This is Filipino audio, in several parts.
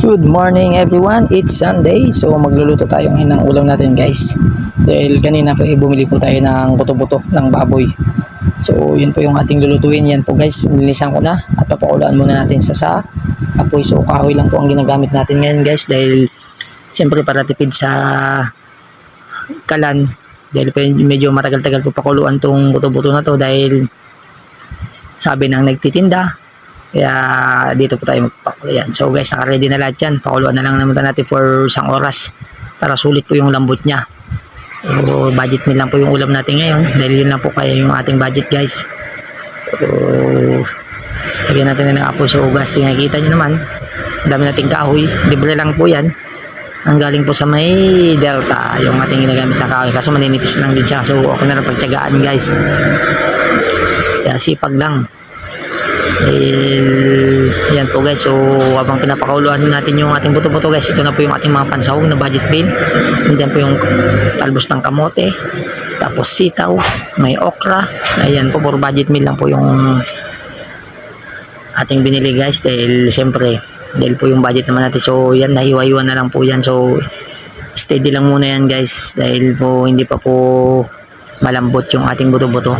Good morning everyone, it's Sunday. So magluluto tayo ngayon ng ulam natin guys. Dahil kanina po bumili po tayo ng buto-buto ng baboy. So yun po yung ating lulutuin. Yan po guys, nilinisan ko na at papakulaan muna natin sa apoy. So kahoy lang po ang ginagamit natin ngayon guys. Dahil siyempre para tipid sa kalan. Dahil medyo matagal-tagal po pakuluan tong buto-buto na to. Dahil sabi ng nagtitinda, kaya dito po tayo magpakulo yan. So guys, naka-ready na lahat yan. Pakuluan na lang naman natin for isang oras para sulit po yung lambot niya. So budget meal lang po yung ulam natin ngayon. Dahil yun lang po kaya yung ating budget guys. So lagyan natin na ng apoy sa ugas. Nakikita nyo naman, dami nating kahoy. Libre lang po yan. Ang galing po sa may Delta yung ating ginagamit na kahoy. Kaso maninipis lang din siya. So okay na lang pagtyagaan guys. Kaya sipag lang. Yan po guys, so habang pinapakuluan natin yung ating buto-buto guys, ito na po yung ating mga pansahog na budget meal. And then po yung talbos ng kamote, tapos sitaw, may okra. Ayan po, puro budget meal lang po yung ating binili guys. Dahil siyempre, dahil po yung budget naman natin, so yan, nahiwa-hiwa na lang po yan. So steady lang muna yan guys, dahil po hindi pa po malambot yung ating buto-buto.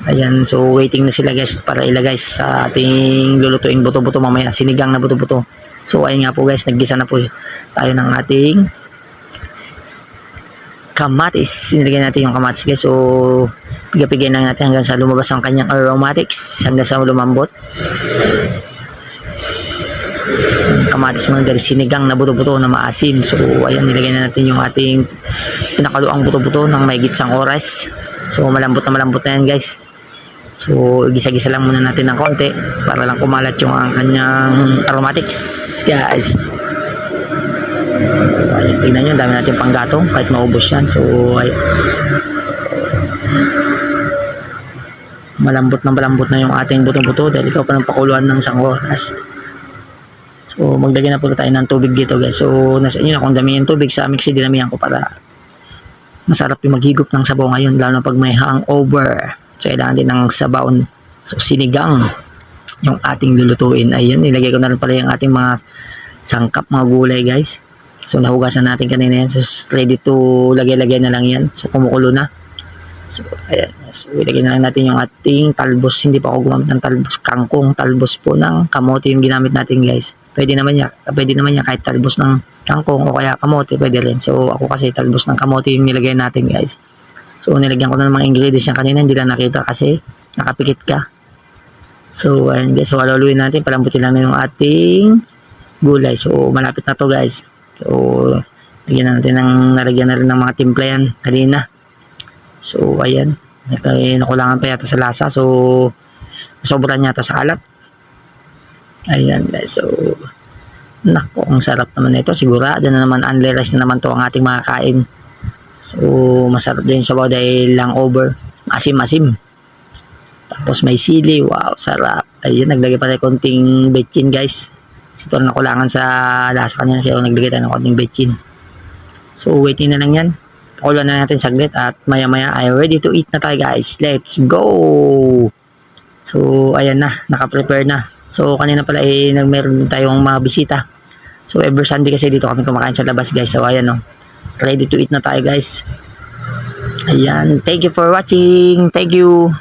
Ayan, so waiting na sila guys para ilagay sa ating lulutuing buto-buto mamaya, sinigang na buto-buto. So ayun nga po guys, naggisa na po tayo ng ating kamatis. Sinilagay natin yung kamatis guys. So pigapigay lang natin hanggang sa lumabas ang kanyang aromatics, hanggang sa lumambot. Kamatis mga guys, sinigang na buto-buto na maasim. So ayan, nilagay na natin yung ating pinakaluang buto-buto ng mahigit isang oras. So malambot na yan guys. So gisa-gisa lang muna natin ng konti para lang kumalat yung ang kanyang aromatics guys. Ayan, tingnan nyo, dami natin panggatong kahit maubos yan. So ay, malambot na yung ating buto-buto dahil ikaw pa ng pakuluan ng isang oras. So maglagay na po tayo ng tubig dito guys. So nasa inyo na kung dami yung tubig. Sa mixi dinamihan ko para masarap yung maghigop ng sabaw ngayon, lalo na pag may hangover. So kailangan din ng sabaw. So sinigang yung ating lulutuin. Ayan, nilagay ko na rin pala yung ating mga sangkap, mga gulay guys. So nahugasan natin kanina yan. So ready to lagay-lagay na lang yan. So kumukulo na. So ayan, so ilagay na lang natin yung ating talbos. Hindi pa ako gumamit ng talbos kangkong, talbos po ng kamote yung ginamit natin guys. Pwede naman yan kahit talbos ng kangkong o kaya kamote, pwede rin. So ako kasi talbos ng kamote yung nilagay natin guys. So nilagyan ko na ng mga ingredients yan kanina, hindi lang nakita kasi nakapikit ka. So ayan guys, so aluluin natin, palambutin lang na yung ating gulay. So malapit na to guys. So nalagyan na rin ng mga timpla yan kanina. So ayan, nakulangan pa yata sa lasa. So sobrang yata sa kalat. Ayan guys, so nako, ang sarap naman nito. Sigurado na naman, unli rice na naman to ang ating makakain. So masarap din sa sabaw dahil lang over, asim-asim. Tapos may sili, wow, sarap. Ayan, naglagay pa tayo konting betchin guys. Ito nakulangan sa lasa kanina, kaya naglagay tayo ng konting betchin. So waiting na lang yan. Pakulan na natin saglit at maya-maya ay ready to eat na tayo guys. Let's go! So ayan na, naka-prepare na. So kanina pala meron tayong mga bisita. So every Sunday kasi dito kami kumakain sa labas guys. So ayan o, ready to eat na tayo guys. Ayan, thank you for watching. Thank you.